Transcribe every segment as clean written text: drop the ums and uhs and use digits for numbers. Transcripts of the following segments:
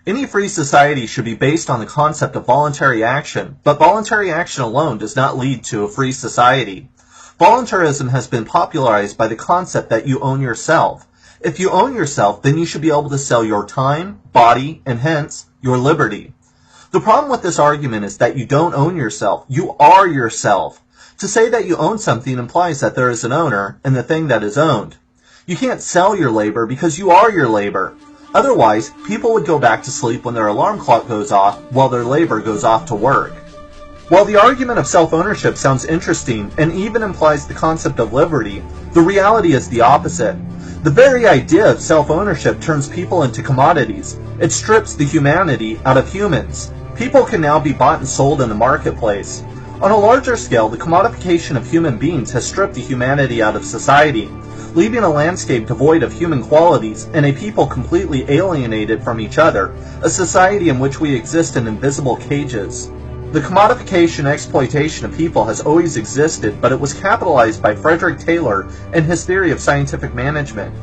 Any free society should be based on the concept of voluntary action, but voluntary action alone does not lead to a free society. Voluntarism has been popularized by the concept that you own yourself. If you own yourself, then you should be able to sell your time, body, and hence, your liberty. The problem with this argument is that you don't own yourself. You are yourself. To say that you own something implies that there is an owner and the thing that is owned. You can't sell your labor because you are your labor. Otherwise, people would go back to sleep when their alarm clock goes off while their labor goes off to work. While the argument of self-ownership sounds interesting and even implies the concept of liberty, the reality is the opposite. The very idea of self-ownership turns people into commodities. It strips the humanity out of humans. People can now be bought and sold in the marketplace. On a larger scale, the commodification of human beings has stripped the humanity out of society, leaving a landscape devoid of human qualities and a people completely alienated from each other, a society in which we exist in invisible cages. The commodification and exploitation of people has always existed, but it was capitalized by Frederick Taylor and his theory of scientific management.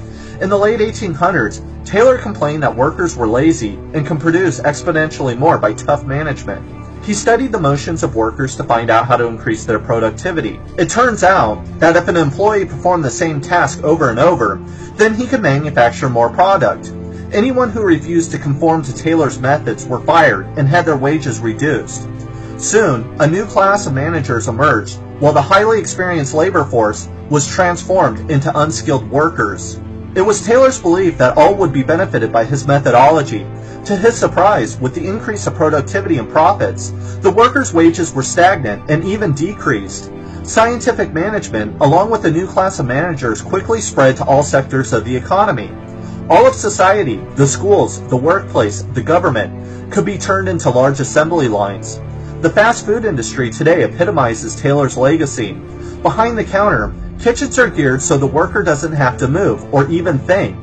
In the late 1800s, Taylor complained that workers were lazy and can produce exponentially more by tough management. He studied the motions of workers to find out how to increase their productivity. It turns out that if an employee performed the same task over and over, then he could manufacture more product. Anyone who refused to conform to Taylor's methods were fired and had their wages reduced. Soon, a new class of managers emerged, while the highly experienced labor force was transformed into unskilled workers. It was Taylor's belief that all would be benefited by his methodology. To his surprise, with the increase of productivity and profits, the workers' wages were stagnant and even decreased. Scientific management, along with a new class of managers, quickly spread to all sectors of the economy. All of society, the schools, the workplace, the government, could be turned into large assembly lines. The fast food industry today epitomizes Taylor's legacy. Behind the counter, kitchens are geared so the worker doesn't have to move or even think.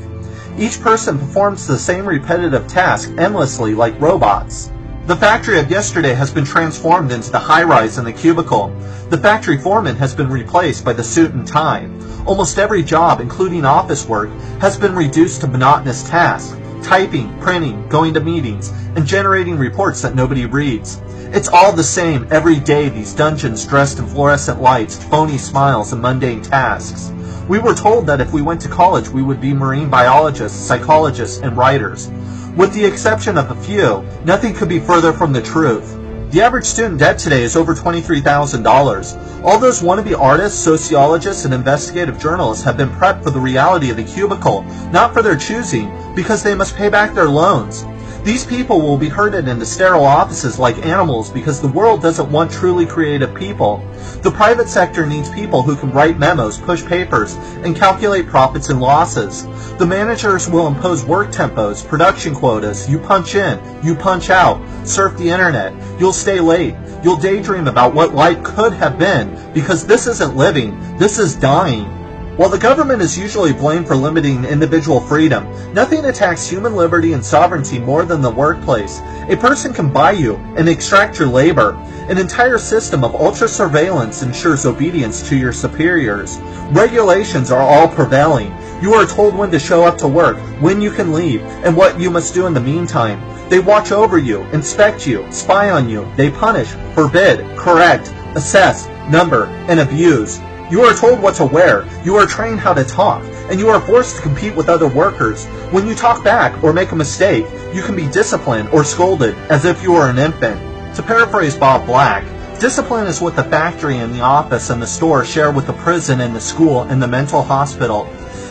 Each person performs the same repetitive task endlessly like robots. The factory of yesterday has been transformed into the high-rise and the cubicle. The factory foreman has been replaced by the suit and tie. Almost every job, including office work, has been reduced to monotonous tasks: typing, printing, going to meetings, and generating reports that nobody reads. It's all the same every day, these dungeons dressed in fluorescent lights, phony smiles, and mundane tasks. We were told that if we went to college we would be marine biologists, psychologists, and writers. With the exception of a few, nothing could be further from the truth. The average student debt today is over $23,000. All those wannabe artists, sociologists, and investigative journalists have been prepped for the reality of the cubicle, not for their choosing, because they must pay back their loans. These people will be herded into sterile offices like animals because the world doesn't want truly creative people. The private sector needs people who can write memos, push papers, and calculate profits and losses. The managers will impose work tempos, production quotas. You punch in, you punch out, surf the internet, you'll stay late, you'll daydream about what life could have been, because this isn't living, this is dying. While the government is usually blamed for limiting individual freedom, nothing attacks human liberty and sovereignty more than the workplace. A person can buy you and extract your labor. An entire system of ultra-surveillance ensures obedience to your superiors. Regulations are all prevailing. You are told when to show up to work, when you can leave, and what you must do in the meantime. They watch over you, inspect you, spy on you. They punish, forbid, correct, assess, number, and abuse. You are told what to wear, you are trained how to talk, and you are forced to compete with other workers. When you talk back or make a mistake, you can be disciplined or scolded as if you were an infant. To paraphrase Bob Black, discipline is what the factory and the office and the store share with the prison and the school and the mental hospital.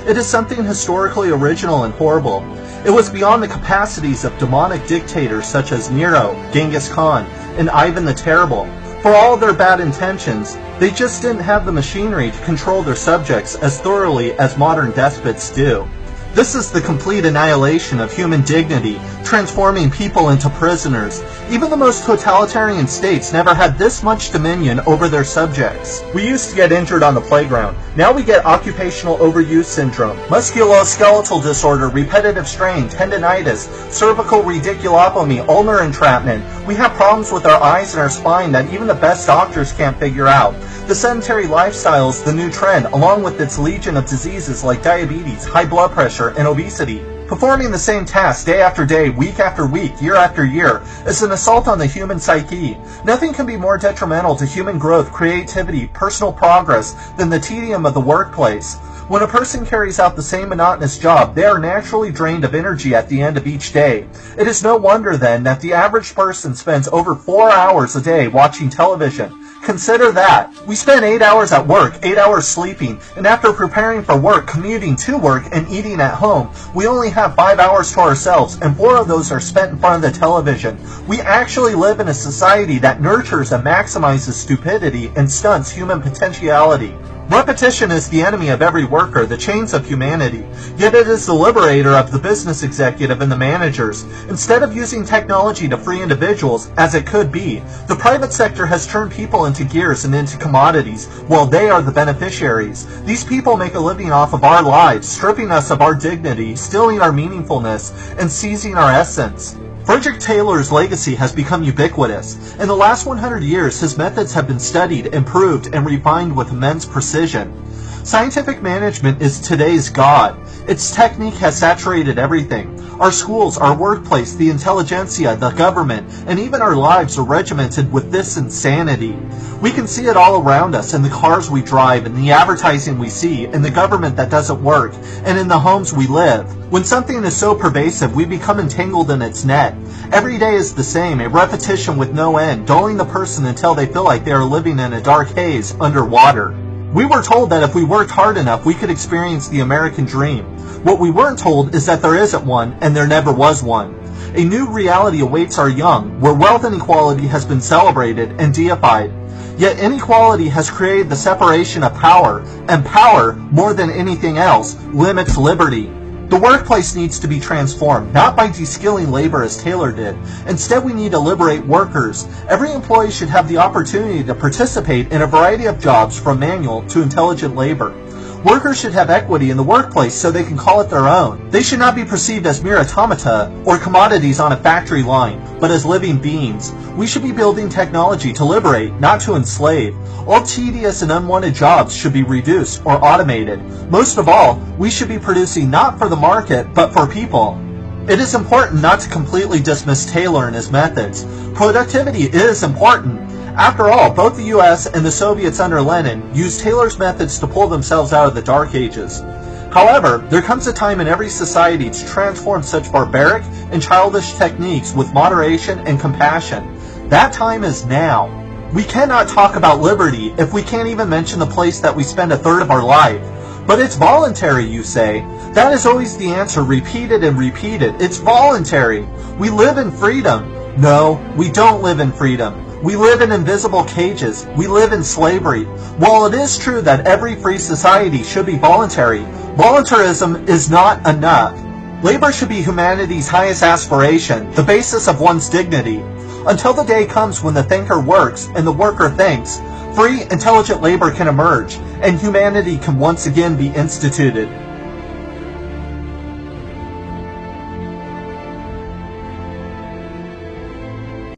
It is something historically original and horrible. It was beyond the capacities of demonic dictators such as Nero, Genghis Khan, and Ivan the Terrible. For all their bad intentions, they just didn't have the machinery to control their subjects as thoroughly as modern despots do. This is the complete annihilation of human dignity, transforming people into prisoners. Even the most totalitarian states never had this much dominion over their subjects. We used to get injured on the playground. Now we get occupational overuse syndrome, musculoskeletal disorder, repetitive strain, tendinitis, cervical radiculotomy, ulnar entrapment. We have problems with our eyes and our spine that even the best doctors can't figure out. The sedentary lifestyle is the new trend, along with its legion of diseases like diabetes, high blood pressure, and obesity. Performing the same task day after day, week after week, year after year is an assault on the human psyche. Nothing can be more detrimental to human growth, creativity, personal progress than the tedium of the workplace. When a person carries out the same monotonous job, they are naturally drained of energy at the end of each day. It is no wonder then that the average person spends over 4 hours a day watching television. Consider that. We spend 8 hours at work, 8 hours sleeping, and after preparing for work, commuting to work, and eating at home, we only have 5 hours to ourselves, and 4 of those are spent in front of the television. We actually live in a society that nurtures and maximizes stupidity and stunts human potentiality. Repetition is the enemy of every worker, the chains of humanity, yet it is the liberator of the business executive and the managers. Instead of using technology to free individuals, as it could be, the private sector has turned people into gears and into commodities, while they are the beneficiaries. These people make a living off of our lives, stripping us of our dignity, stealing our meaningfulness, and seizing our essence. Frederick Taylor's legacy has become ubiquitous. In the last 100 years, his methods have been studied, improved, and refined with immense precision. Scientific management is today's God. Its technique has saturated everything. Our schools, our workplace, the intelligentsia, the government, and even our lives are regimented with this insanity. We can see it all around us in the cars we drive, in the advertising we see, in the government that doesn't work, and in the homes we live. When something is so pervasive, we become entangled in its net. Every day is the same, a repetition with no end, dulling the person until they feel like they are living in a dark haze underwater. We were told that if we worked hard enough, we could experience the American dream. What we weren't told is that there isn't one, and there never was one. A new reality awaits our young, where wealth inequality has been celebrated and deified. Yet inequality has created the separation of power, and power, more than anything else, limits liberty. The workplace needs to be transformed, not by de-skilling labor as Taylor did. Instead, we need to liberate workers. Every employee should have the opportunity to participate in a variety of jobs from manual to intelligent labor. Workers should have equity in the workplace so they can call it their own. They should not be perceived as mere automata or commodities on a factory line, but as living beings. We should be building technology to liberate, not to enslave. All tedious and unwanted jobs should be reduced or automated. Most of all, we should be producing not for the market, but for people. It is important not to completely dismiss Taylor and his methods. Productivity is important. After all, both the US and the Soviets under Lenin used Taylor's methods to pull themselves out of the Dark Ages. However, there comes a time in every society to transform such barbaric and childish techniques with moderation and compassion. That time is now. We cannot talk about liberty if we can't even mention the place that we spend a third of our life. But it's voluntary, you say. That is always the answer, repeated and repeated. It's voluntary. We live in freedom. No, we don't live in freedom. We live in invisible cages. We live in slavery. While it is true that every free society should be voluntary, voluntarism is not enough. Labor should be humanity's highest aspiration, the basis of one's dignity. Until the day comes when the thinker works and the worker thinks, free, intelligent labor can emerge, and humanity can once again be instituted.